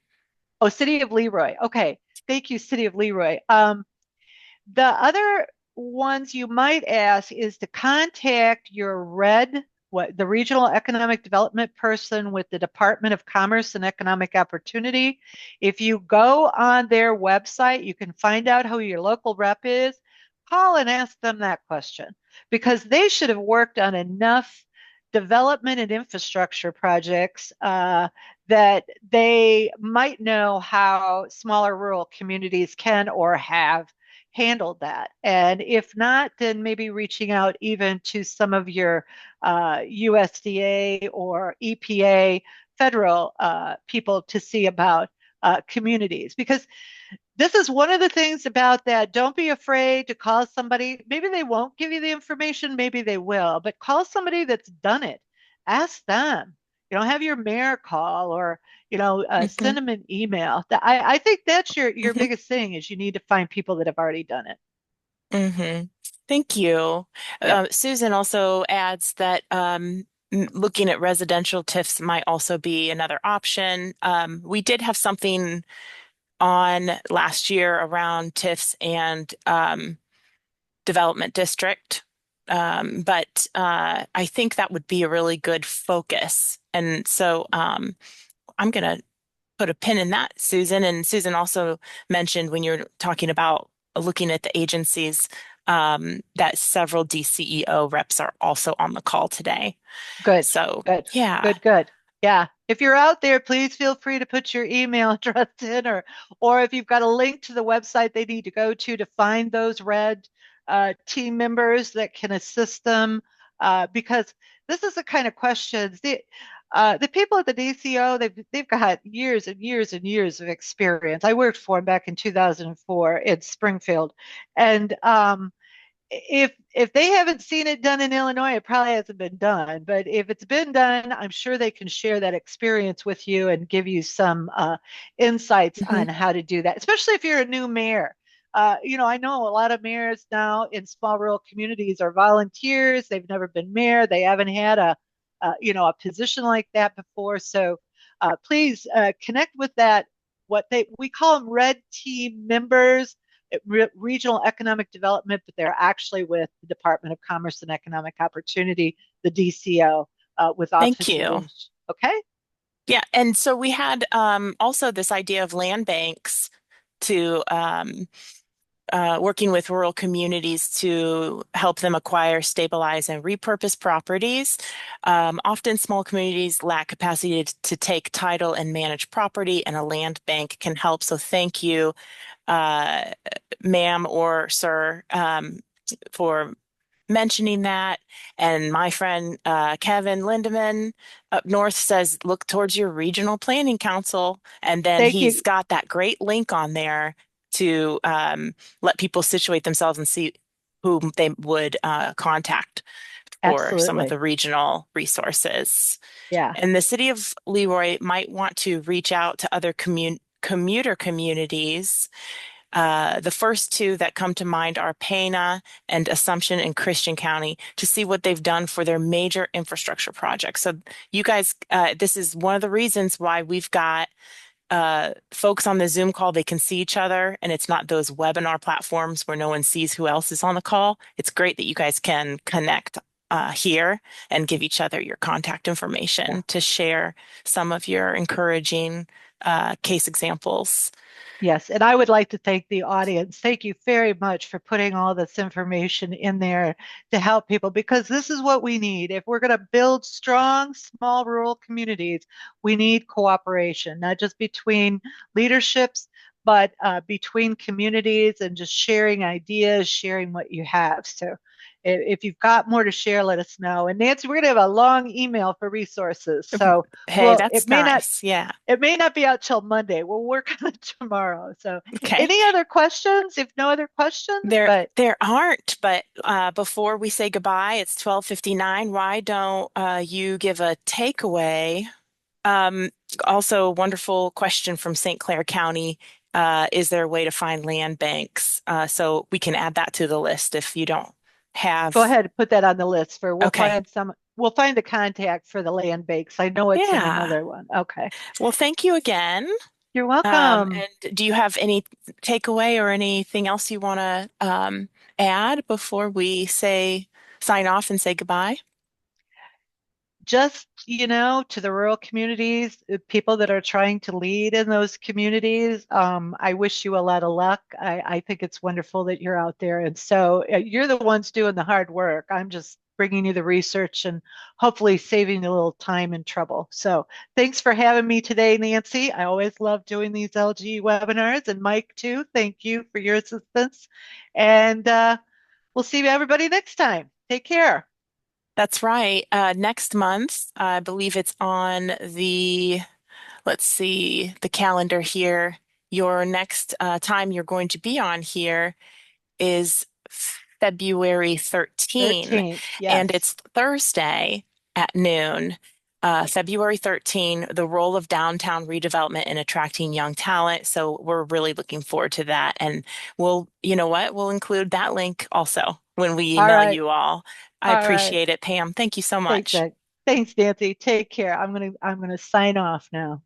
Oh, City of Leroy. Okay, thank you, City of Leroy. The other ones you might ask is to contact your the regional economic development person with the Department of Commerce and Economic Opportunity. If you go on their website, you can find out who your local rep is. Call and ask them that question because they should have worked on enough development and infrastructure projects that they might know how smaller rural communities can or have handled that. And if not, then maybe reaching out even to some of your USDA or EPA federal people to see about communities. Because this is one of the things about that. Don't be afraid to call somebody. Maybe they won't give you the information, maybe they will, but call somebody that's done it. Ask them. have your mayor call or, Hmm. send them an email. I think that's your Hmm. biggest thing is you need to find people that have already done it. Hmm. Thank you. Yep. Susan also adds that looking at residential TIFs might also be another option. We did have something on last year around TIFs and development district. But I think that would be a really good focus. And so I'm going to put a pin in that, Susan. And Susan also mentioned when you're talking about looking at the agencies that several DCEO reps are also on the call today. Good, So, good, yeah. good, good. Yeah. If you're out there, please feel free to put your email address in or if you've got a link to the website they need to go to find those red team members that can assist them. Because this is the kind of questions the people at the DCO, they've got years and years and years of experience. I worked for them back in 2004 in Springfield. And if they haven't seen it done in Illinois, it probably hasn't been done. But if it's been done, I'm sure they can share that experience with you and give you some insights Hmm. on how to do that, especially if you're a new mayor. I know a lot of mayors now in small rural communities are volunteers. They've never been mayor. They haven't had a position like that before. So please connect with that. What we call them red team members regional economic development, but they're actually with the Department of Commerce and Economic Opportunity, the DCO, with Thank offices you. in. Okay, Yeah. And so we had also this idea of land banks to working with rural communities to help them acquire, stabilize, and repurpose properties. Often, small communities lack capacity to take title and manage property, and a land bank can help. So, thank you, uh, ma'am or sir, for mentioning that. And my friend Kevin Lindeman up north says, look towards your regional planning council. And then thank he's you. got that great link on there to let people situate themselves and see whom they would contact for some of Absolutely. the regional resources. Yeah. And the city of Leroy might want to reach out to other commuter communities. The first two that come to mind are Pana and Assumption in Christian County to see what they've done for their major infrastructure projects. So, you guys, this is one of the reasons why we've got folks on the Zoom call. They can see each other, and it's not those webinar platforms where no one sees who else is on the call. It's great that you guys can connect here and give each other your contact Yeah. information to share some of your encouraging case examples. Yes, and I would like to thank the audience. Thank you very much for putting all this information in there to help people because this is what we need. If we're going to build strong, small rural communities, we need cooperation, not just between leaderships, but between communities and just sharing ideas, sharing what you have. So if you've got more to share, let us know. And Nancy, we're going to have a long email for resources. So Hey, well, that's nice. Yeah. it may not be out till Monday. We'll work on it tomorrow. So, Okay. any other questions? If no other questions, There but there aren't, but before we say goodbye, it's 12:59. Why don't you give a takeaway? Um, Also, wonderful question from St. Clair County. Is there a way to find land banks? So we can add that to the list if you don't go have. ahead and put that on the list for Okay. we'll find the contact for the land banks. I know it's in Yeah. another one. Okay. Well, thank you again. You're welcome. And do you have any takeaway or anything else you want to add before we say sign off and say goodbye? Just, to the rural communities, people that are trying to lead in those communities, I wish you a lot of luck. I think it's wonderful that you're out there. And so you're the ones doing the hard work. I'm just bringing you the research and hopefully saving you a little time and trouble. So thanks for having me today, Nancy. I always love doing these LG webinars. And Mike, too, thank you for your assistance. And we'll see everybody next time. Take care. That's right. Next month, I believe it's on let's see, the calendar here. Your next time you're going to be on here is February 13, 13th. and Yes. it's Thursday at noon. February 13, the role of downtown redevelopment in attracting young talent. So we're really looking forward to that. And you know what? We'll include that link also when we All email right. you all. I All right. appreciate it, Pam. Thank you so Thanks, much. Ed. Thanks, Nancy. Take care. I'm gonna sign off now.